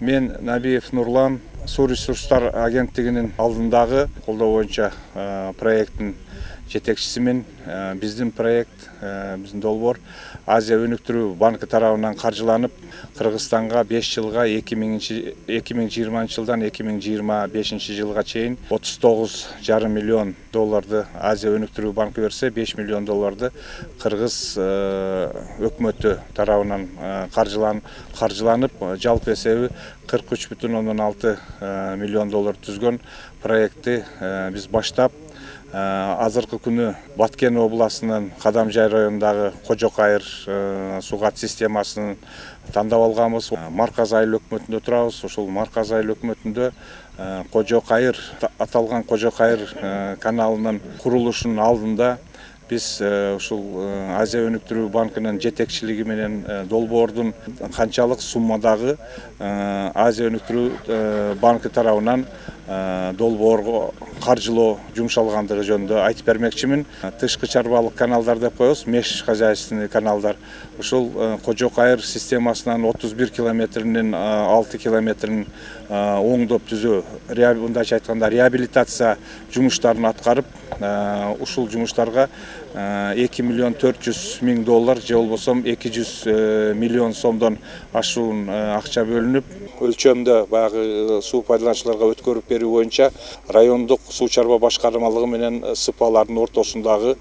Мен Набиев Нурлан, су ресурстар агенттігінің алдындағы қолдау бойынша проекттің жетекшісімен біздің проект, біздің долбор Азия өніктіру банкі тарауынан қаржыланып, Қырғызстанға 5 жылға 2020 жылдан 2025 жылға чейін 39,5 миллион долларды Азия өніктіру банкі берсе, 5 миллион долларды Қырғыз өкіметі тарауынан қаржыланып, жалпы есебі 43,6 миллион доллар түзген проекті біз баштап, азыркы күні Баткен обласының Кадамжай районындағы Кожокайыр сугат системасын тандап алганбыз. Марказ айыл өкмөтүндө турабыз. Ошол Марказ айыл өкмөтүндө Кожокайыр аталган Кожокайыр каналынын курулушунун алдында biz ушул Азия өнүктүрүү банкынын жетекчилиги менен долбоордун канчалык суммадагы Азия өнүктүрүү банкы тарабынан долбоорго каржылоо жумшалгандыгы жөнүндө айтып бермекчимин. Тышкы чарбалык каналдар деп коебуз, межхозяйственный каналдар. Ушул Кожокайыр системасынан 31 километринин 6 километрин оңдоп түзөө, мындайча айтканда реабилитация жумуштарын аткарып, ушул жумуштарга 2 миллион 400 миң доллар же болбосо 200 миллион сомдон ашуун акча бөлүнүп, өлчөмдө баягы суу пайдалануучуларга өткөрүп берүү боюнча райондук суу чарба башкармалыгы менен СПАлардын ортосундагы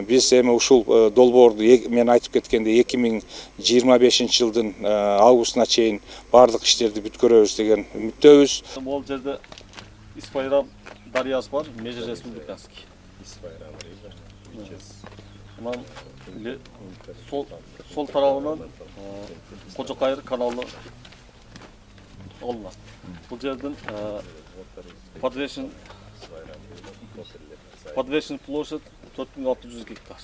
биз эми ушул долбоорду мен айтып кеткендей 2025 жылдын августуна чейин бардык иштерди бүткөрөбүз деген үмүттөбүз. Бул жерде Исфайрам дарыясы бар, межреспубликаский. Сол тарабынан Кожокайыр каналы алынат. Бул жердин подвешен площадь 4600 гектар.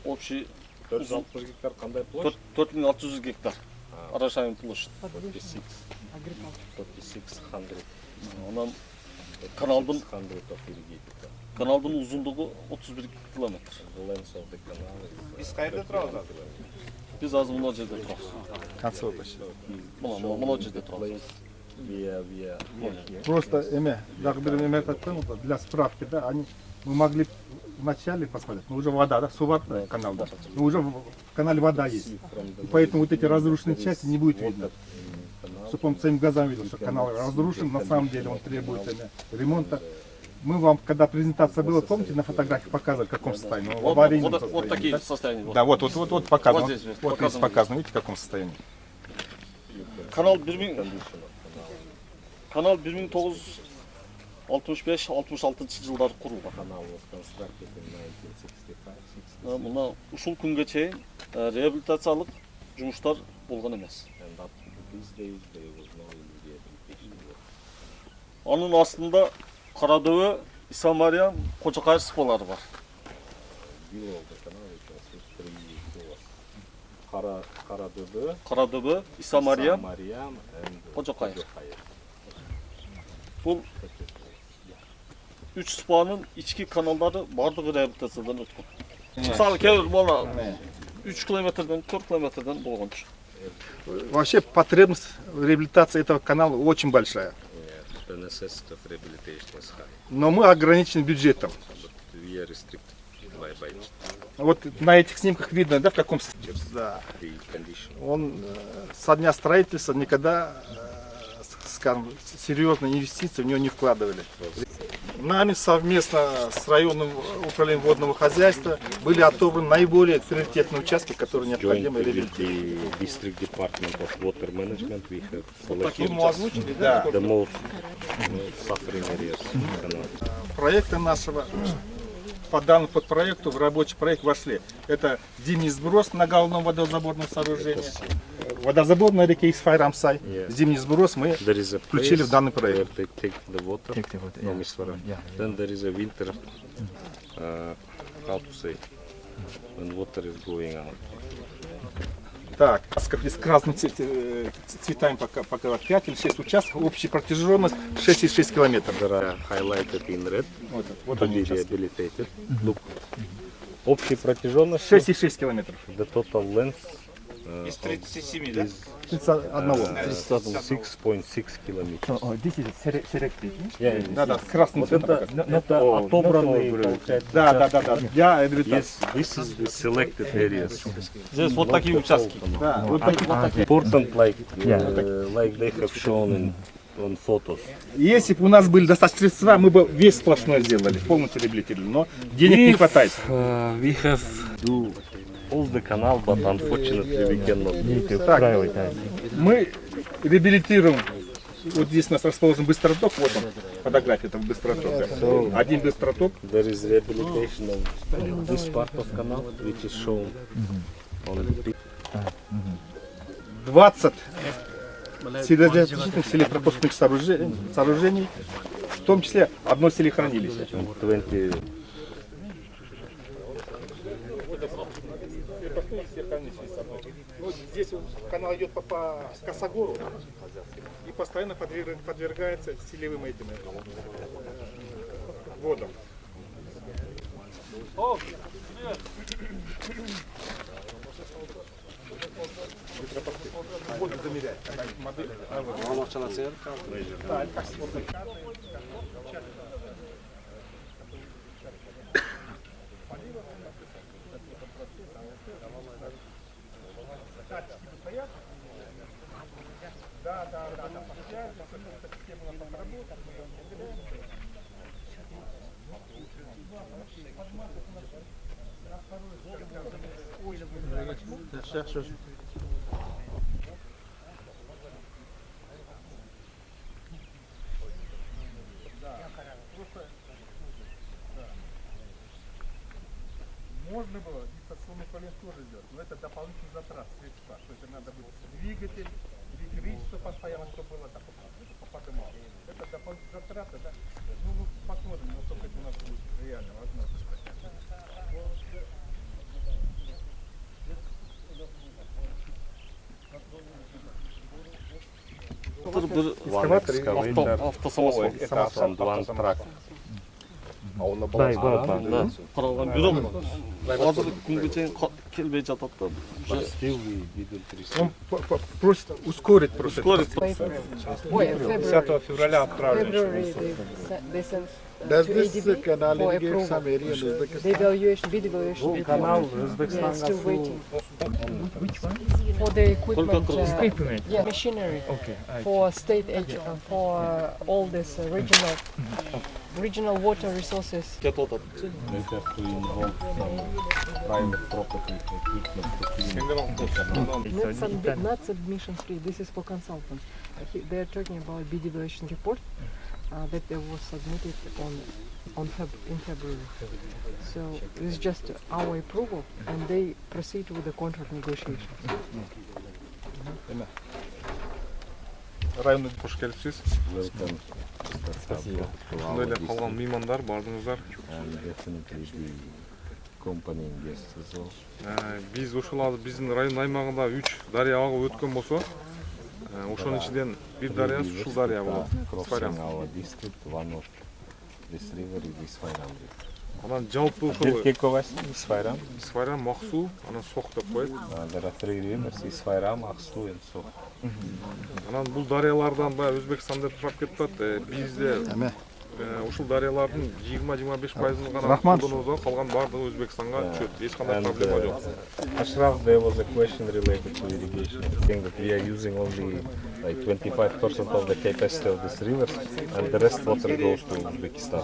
Общий 460 гектар кандай площадь? 4600 гектар. Орошаемый площадь. 4600. Анан каналдын узундугу 31 километр. Биз кайерде турабыз? Биз азыр мына жерде турабыз. Концовка почти. Мына жерде турабыз. Просто дагы бир эме айткан, для справки, да, мы могли вначале посмотреть, но уже вода, да, су бар каналда, но уже в канале вода есть. И поэтому вот эти разрушенные части не будет видно. Чтобы он своим глазам видел, что канал разрушен, на самом деле он требует ремонта. Мы вам, когда презентация была, помните, на фотографии показывали, в каком состоянии? Вот такие состояния. Да, вот показано. Вот здесь показано, видите, в каком состоянии. Канал 1965-66 жылдары курулган. Мына ушул күнгө чейин реабилитациялык жумуштар болгон эмес. Анын астында Карадөбө, Исамариян, Кожокайыр СПАлары бар. Карадөбө, Исамариян, Кожокайыр. Бул 3 СПАнын ички каналдары бардыгы реабилитациядан өткөн. Мисалы кээ бир 3 километрден, 4 километрден болгончу. Вообще потребность в реабилитации этого канала очень большая. Но мы ограничены бюджетом. Вот на этих снимках видно, да, в каком состоянии. Да. Он со дня строительства никогда, скажем, серьезные инвестиции в него не вкладывали. Нами совместно с районным управлением водного хозяйства были отобраны наиболее приоритетные участки, которые необходимы реабилитировать. Да. Проекты нашего по данному подпроекту в рабочий проект вошли. Это зимний сброс на головном водозаборном сооружении, водозабор на реке Исфайрамсай. Зимний сброс мы включили в данный проект. Then there is a winter, how to say, when water is going out. Так, с красными цветами пока 5 или 6 участков, общая протяженность 6,6 километров. Highlighted in red, вот они rehabilitated. Look, общая протяженность 6,6 километров. The total length Из 37, да? 31. 6.6 километров. This is selected. Да, да, красным цветом. Отобранный, получается. Да. Я Yes, this is the selected areas. Здесь вот такие участки. Да, вот такие. Important like they have shown on photos. Если бы у нас были достаточно средства, мы бы весь сплошной сделали, полностью реабилитировали, но денег не хватает. We have do all the canal, but unfortunately we cannot. Так, мы реабилитируем, вот здесь у нас расположен быстроток, вот он, фотография этого быстротока. Один быстроток. There is rehabilitation of this part of canal, which is shown on the picture. 20 селезащитных селектропостных сооружений, в том числе одно селехранилище. 20 Здесь канал идет по Косогору и постоянно подвергается селевым этим водам. Можно было дистанционный полет тоже сделать, но это дополнительный затрат средства. То есть надо будет двигатель, электричество постоянно, чтобы было так поднимало. Это дополнительные затраты, да? Ну, мы посмотрим, насколько это у нас будет реально возможно. One excavator Автосамосвал. and one truck. Қаралған бюро. Қазіргі күнге дейін келмей жатады да. But still we didn't receive. Он просит ускорить просто. Ускорить. 10 февраля отправлен. They sent Does to this ADB canal for irrigate approval. some area in Uzbekistan? The evaluation, bid evaluation. Канал Yeah, Өзбекстанға still су. waiting. For the equipment, Equipment. yeah, machinery Okay. for state aid, for all this regional water resources. Кетіп отады. We have to involve some private property equipment. Not submission free. This is for consultants. They are talking about bid evaluation report that they was submitted in February. So it's just our approval, and they proceed with the contract negotiations. Районный Қош келіпсіз. Welcome. Ошондой эле калган меймандар бардыңыздар. And definitely the company guests as well. Биз ушул биздин район аймагында 3 дарыя агып өткөн болсо, ошонун ичинен бир дарыя ушул дарыя болот. Crossing our district, one of this river is Isfayran. Анан жалпы ушул Isfayran. Isfayran, Максу, анан Сох деп коет. There are three rivers, Isfayran, Aksu and Sok. Анан бул дарыялардан баягы Өзбекстанда турап кетип атат. Бизде ушул дарыялардын 20-25% гана колдонобуз, калган баардыгы Өзбекстанга түшөт. Эч кандай проблема жок. Ashraf, there was a question related to irrigation. I think that we are using only like 25% of the capacity of this rivers, and the rest water goes to Uzbekistan.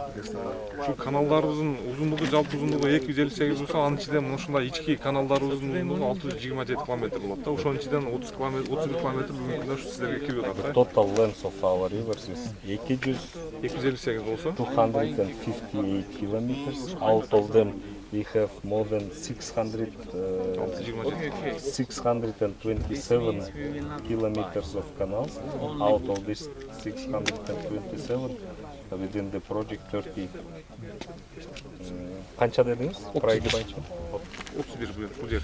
Ушул каналдарыбыздын узундугу, жалпы узундугу 258 болсо, анын ичинен ушундай ички каналдарыбыздын узундугу 627 км болот да. Ошонун ичинен 30 км, 31 км бүгүнкү күндө ушу силерге кирип атат да. Total length of our rivers is 258 болсо, 258 kilometers. Out of them, we have more than 627 kilometers of canals. Out of this 627, within the project 30. Қанша дедіңіз? Проект бойынша? 31 бул жер.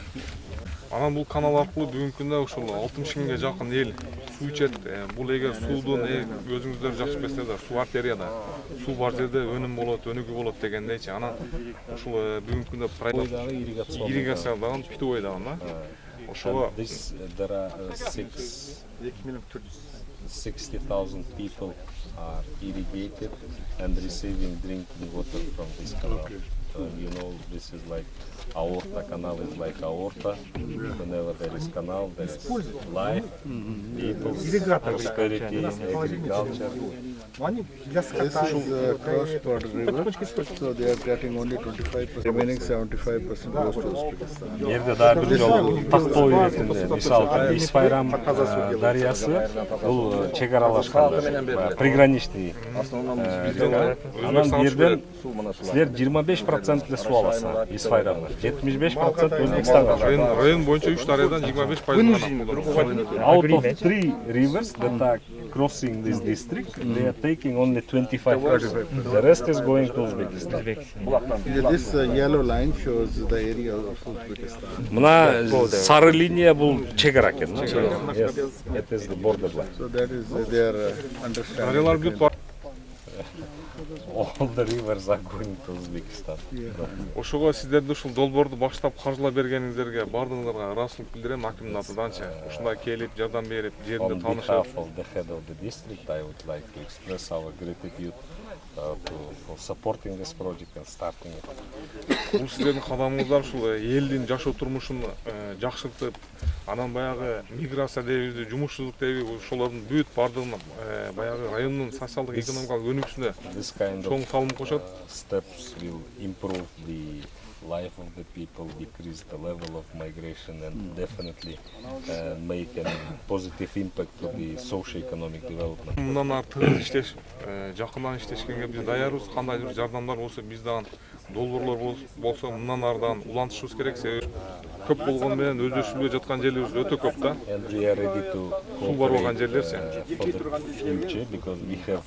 Анан бул канал аркылуу бүгүнкү күндө ушул 60 миңге жакын эл суу ичет. Бул эгер суудун өзүңүздөр жакшы билесиздер, суу артерияда. Суу бар жерде өнүм болот, өнүгүү болот дегендейчи. Анан ушул бүгүнкү күндө ирригацияланган питовойдагы, ошого And this, there are 60,000 people are irrigated and receiving drinking water from this canal. So you know, this is like aorta. Canal is like aorta. Whenever there is canal, there is life, people, prosperity, agriculture. Но они для скота. This is a cross-border river, so they are getting only 25%. Remaining 75% goes to Uzbekistan. Жерде да бир жолу тактоо иретинде мисалы Исфайрам дарыясы бул чек аралашкан приграничный анан жерден силер 25% эле суу аласыңар Исфайрамдан 75% Өзбекстанга район боюнча 3 дарыядан 25% Out of 3 rivers that are crossing this district, they are taking only 25%. The rest is going to Uzbekistan. This yellow line shows the area of Uzbekistan. Мына сары линия бул чек ара экен. Yes, it is the border line. So that is their understanding. дарыялар бүт бар. All the rivers are going to Uzbekistan. Ошого сиздерди ушул долбоорду баштап каржылап бергениңиздерге баардыгыңарга ыраазычылык билдирем акимдин атыданчы. Ушундай келип жардам берип, жеринде On таанышып. behalf of the head of the district, I would like to express our gratitude for supporting this project and starting it. Бул сиздердин кадамыңыздар ушул элдин жашоо турмушун жакшыртып, анан баягы миграция дейбиз, жумушсуздук дейбиз, ошолордун бүт баардыгын баягы райондун социалдык экономикалык өнүгүшүнө This kind чоң of салым кошот. steps will improve the life of the people, decrease the level of migration, and definitely make a positive impact to the socio-economic development. Мындан ары тыгыз иштеш, жакындан иштешкенге биз даярбыз. Кандайдыр жардамдар болсо бизден долбоорлор болсо мындан арыдан улантышыбыз керек. Себеби көп болгону менен өздөшүлбөй жаткан жерлерибиз өтө көп да. And we are ready to барбаган cooperate жерлерсе. for the future because we have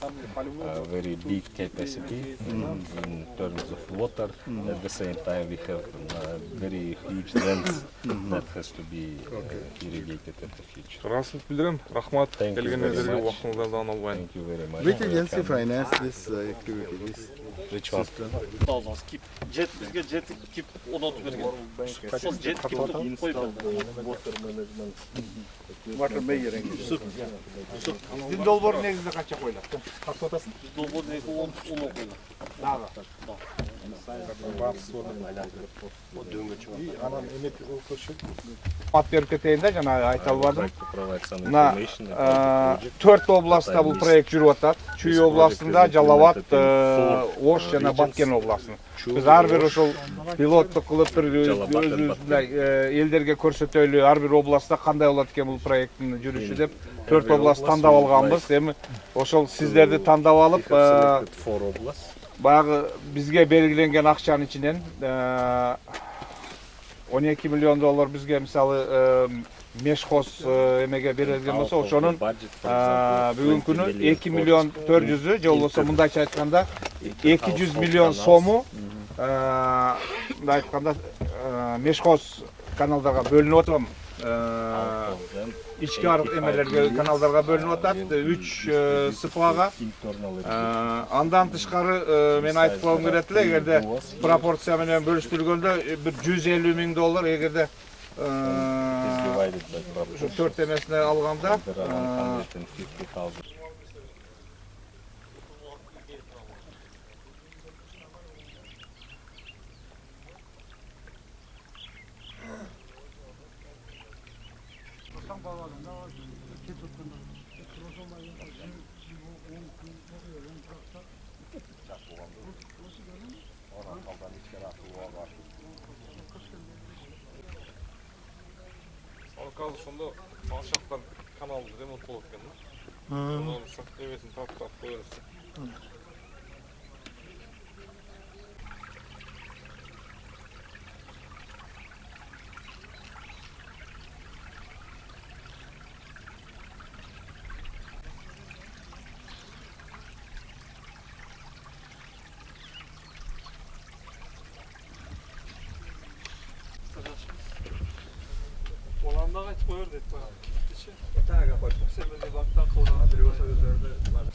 a very big capacity in terms of water. At the same time, we have very huge lands that has to be irrigated in the future. Ыраазычылык билдирем. Рахмат. Thank you very Келгениңиздерге much. убактыңыздардан албайм. Thank you very much. Which agency financed this activity? This Which one? Таза кип. Жет бизге жетип кип онотуп берген. Ошол жет кипти коюп берген. Water measuring. Сиздин долбоор негизинде канча коюлат? Катып атасың? Долбоор неги 10 коюлат. Дагы. Ат берип кетейин да, жана айта албадым. Мына 4 областта бул проект жүрүп атат. Чүй областында, Жалал абад, Ош жана Баткен областында. Биз ар бир ошол пилоттук кылып бир өзүбүздөй элдерге көрсөтөлү, ар бир областта кандай болот экен бул проекттин жүрүшү деп 4 област тандап алганбыз. Эми ошол сиздерди тандап алып, баягы бизге белгиленген акчанын ичинен 12 миллион доллар бизге мисалы мешхоз эмеге берилген болсо, ошонун бүгүнкү күнү 2 миллион 400 же болбосо мындайча айтканда 200 миллион сому мындай айтканда мешхоз каналдарга бөлүнүп атам. Ички эмелерге каналдарга бөлүнүп атат 3 СПАга. Андан тышкары мен айтып коюм керек эле, эгерде пропорция менен бөлүштүргөндө бир 150 миң доллар, эгерде ушу 4 эмесине алганда Казыр ошондо алшактан канал ремонт болот экен да. Анын эмесин тартып коебуз. Оландага айтып коер дейт баягы.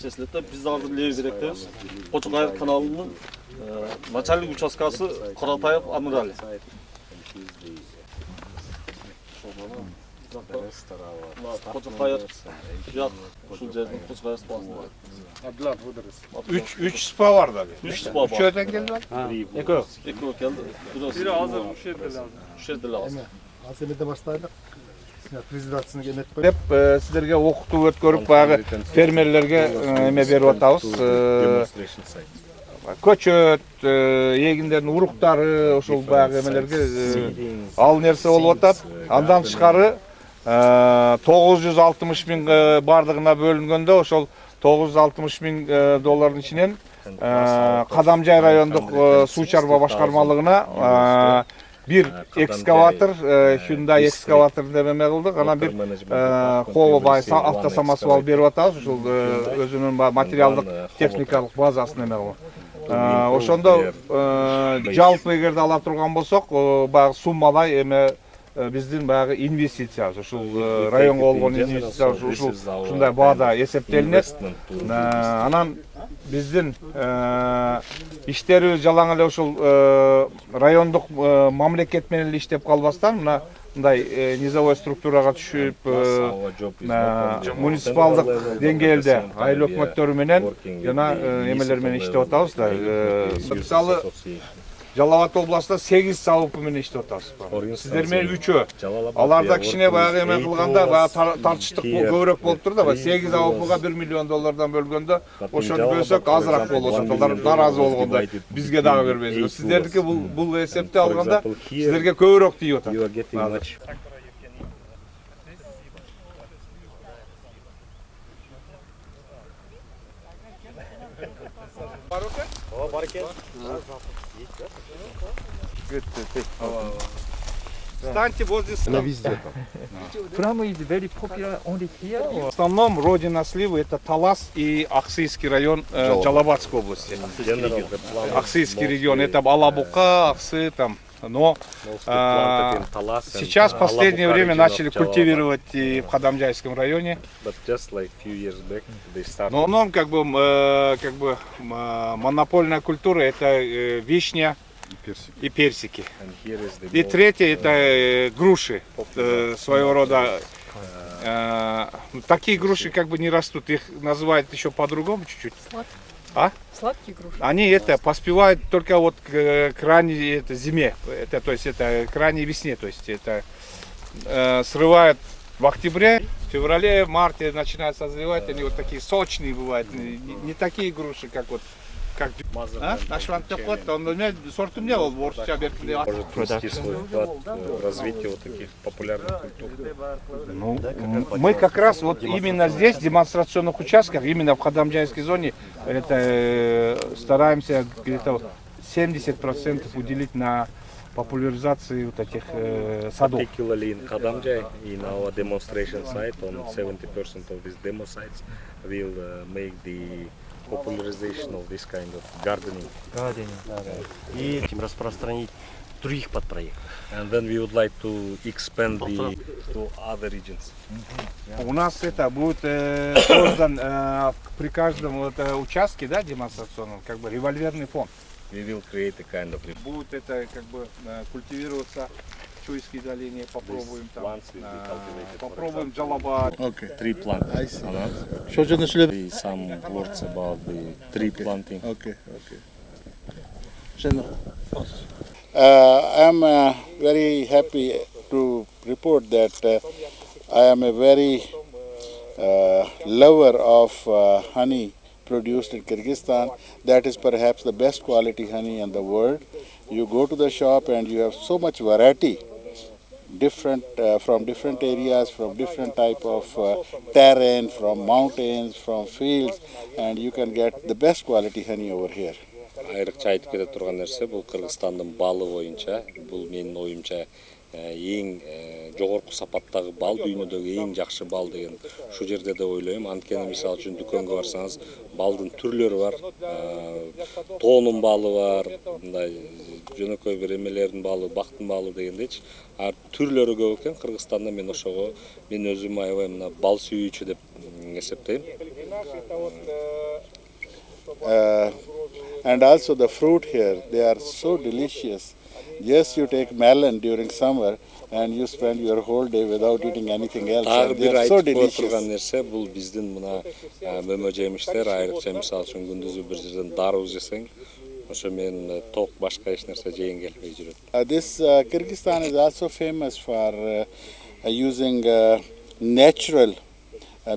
Чеслетте биз азыр леги керектебиз. Кочук каналынын начальник участкасы Каратаев Амирали. The rest are our Mына staff Қожықайыр members and жақ ушул жердин Қожықайыр спасында. Üç spa var da. 3 спа бар. Üçöden geldi var. Eko. Экөө келди. Бирөөсү азыр ушул жерде lazım. Ушул жерде lazım. Аз эмеден баштайлык. Презентацияны эметпей. Деп сіздерге оқыту өткөрүп баягы фермерлерге эме берип атабыз. demonstration site. Көчөт, эгиндердин уруктары ошол баягы эмелерге ал нерсе болуп атат. Андан тышкары 960 миң бардыгына бөлүнгөндө ошол 960 миң доллардын ичинен Кадамжай райондук суу чарба башкармалыгына bir экскаватор, Hyundai экскаватор деп эме кылдык. Анан бир Холобай автосамосвал берип атабыз. Ушул өзүнүн материалдык техникалык базасын эме кылып. Ошондо жалпы эгерде ала турган болсок, баягы суммалай эме биздин баягы инвестициябыз, ушул районго болгон инвестиция ушундай баада эсептелинет. Анан биздин иштерибиз жалаң эле ушул райондук мамлекет менен эле иштеп калбастан мындай низовой структурага түшүп муниципалдык деңгээлде айыл өкмөттөрү менен жана эмелер менен иштеп атабыз да. Мисалы Жалал Абад областында 8 залпы менен иштеп атабыз. Сиздер менен 3-өө. Аларда кичине баягы эме кылганда баягы тартыштык көбүрөөк болуп турду да. 8 залпыга 1 миллион доллардан бөлгөндө ошону бөлсөк азыраак болот. Ошолор наразы болгондо бизге дагы бербейсиз. Сиздердики бул эсепте алганда сиздерге көбүрөөк тийип атат. Встаньте возле Она везде. Plum is very popular only here В or основном родина сливы это Талас и Аксыйский район Жалабатской области. General, the plant Аксыйский регион это Алабука, Аксы там. Но planted in Talas and сейчас в последнее Alabuka время region начали of Jalalabad. культивировать и в Хадамджайском районе. But just like few years back, they started. Но он как бы монопольная культура это вишня и персики. And here is the И most, третье это груши, своего рода. Такие груши как бы не растут, их называют еще по-другому чуть-чуть. Сладкие груши. Они это поспевают только вот к ранней зиме, это, то есть это к ранней весне, то есть это срывают в октябре, в феврале, в марте начинают созревать, они вот такие сочные бывают, не такие груши, как вот как наш вантоход, он сорт у меня был борща беркли. может внести свой вклад в развитие вот таких популярных культур. Ну, мы как раз вот именно здесь, в демонстрационных участках, именно в Хадамджайской зоне, это стараемся где-то 70% уделить на популяризации вот этих садов. Particularly in Kadamjay, in our demonstration site, on 70% of these demo sites, we'll make the popularization of this kind of gardening. И этим распространить других подпроектов. And then we would like to expand to other regions. У нас это будет создан при каждом вот, участке, да, демонстрационном, как бы револьверный фонд. We will create a kind of Будет это как бы культивироваться в Чуйской долине, попробуем там, plants will be cultivated. попробуем Джалабад. Okay. Tree planting. I see. Anand. Что же нашли? Some words about the tree planting. Okay, okay. I am very happy to report that I am a very lover of honey produced in Kyrgyzstan. That is perhaps the best quality honey in the world. You go to the shop and you have so much variety, different from different areas, from different type of terrain, from mountains, from fields, and you can get the best quality honey over here. Айрыкча айтып кете турган нерсе бул Кыргызстандын балы боюнча, бул менин оюмча эң жогорку сапаттагы бал, дүйнөдөгү эң жакшы бал деген ушул жерде деп ойлойм. Анткени мисалы үчүн дүкөнгө барсаңыз, балдын түрлөрү бар. Тоонун балы бар, мындай жөнөкөй бир эмелердин балы, бактын балы дегендейчи. Түрлөрү көп экен. Кыргызстанда мен ошого мен өзүм аябай мына бал сүйүүчү деп эсептейм. And also the fruit here, they are so delicious. Just you take melon during summer and you spend your whole day without eating anything else. Дагы And they бир are so айтып delicious. отурган нерсе бул биздин мына мөмө жемиштер айрыкча мисалы үчүн күндүзү бир жерден дароо жесең ошо мен ток башка эч нерсе жегим келбей жүрөт. This Kyrgyzstan is also famous for using natural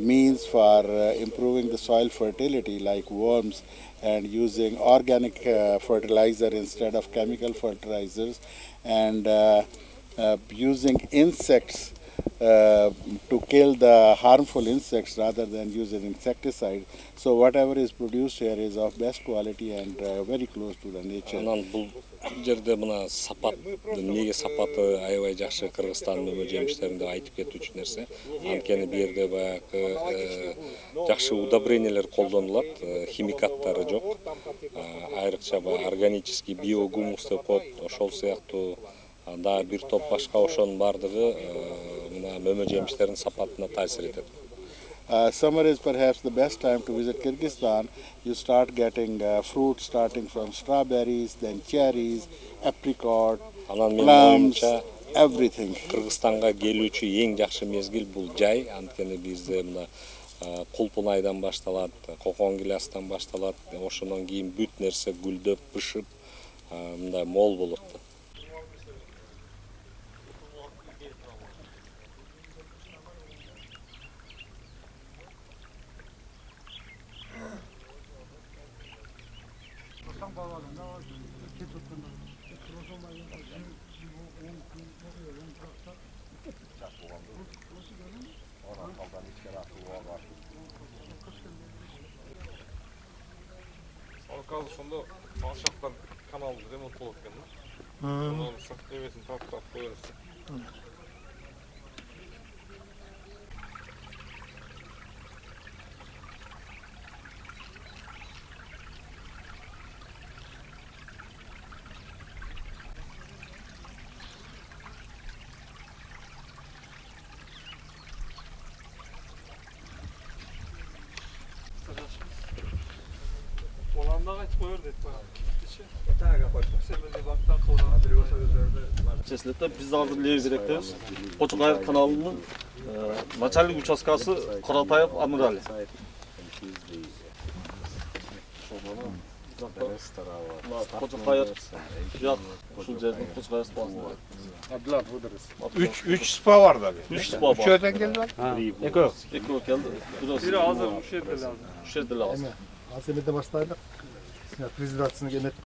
means for improving the soil fertility, like worms, and using organic fertilizer instead of chemical fertilizers, and using insects to kill the harmful insects rather than using insecticide. So whatever is produced here is of best quality and very close to the nature. Анан бул жерде мына сапат, эмнеге сапаты аябай жакшы Кыргызстандын мөмө жемиштеринде айтып кетүүчү нерсе. Анткени бу жерде баягы жакшы удобрениялар колдонулат, химикаттары жок. Айрыкча баягы органический биогумус деп коет, ошол сыяктуу анда бир топ башка ошонун бардыгы мына мөмө жемиштердин сапатына таасир этет. Summer is perhaps the best time to visit Kyrgyzstan. You start getting fruit starting from strawberries, then cherries, apricot, plums, everything. Кыргызстанга келүүчү эң жакшы мезгил бул жай, анткени бизде мына кулпун айдан башталат, кокон гилястан башталат, ошондон кийин бүт нерсе гүлдөп, бышып, мындай мол болот. Казыр ошондо ал жактан канал ремонт болот экен да. Анан эмесин тартып кое бересиң. Olandan kaç koyur dedi bana. Чеслетте биз азыр леги керекпиз. Кочокаев каналынын начальник участкасы Каратаев Амирали. Кочокаев жак ушул жердин Кочокаев спасында. 3 spa var da. 3 спа бар. Üçerden geldiler. Экөө келди. Бири азыр ушул жерде эле. Ушул жерде эле азыр. Асемеде баштайлык. Презентацияны эметип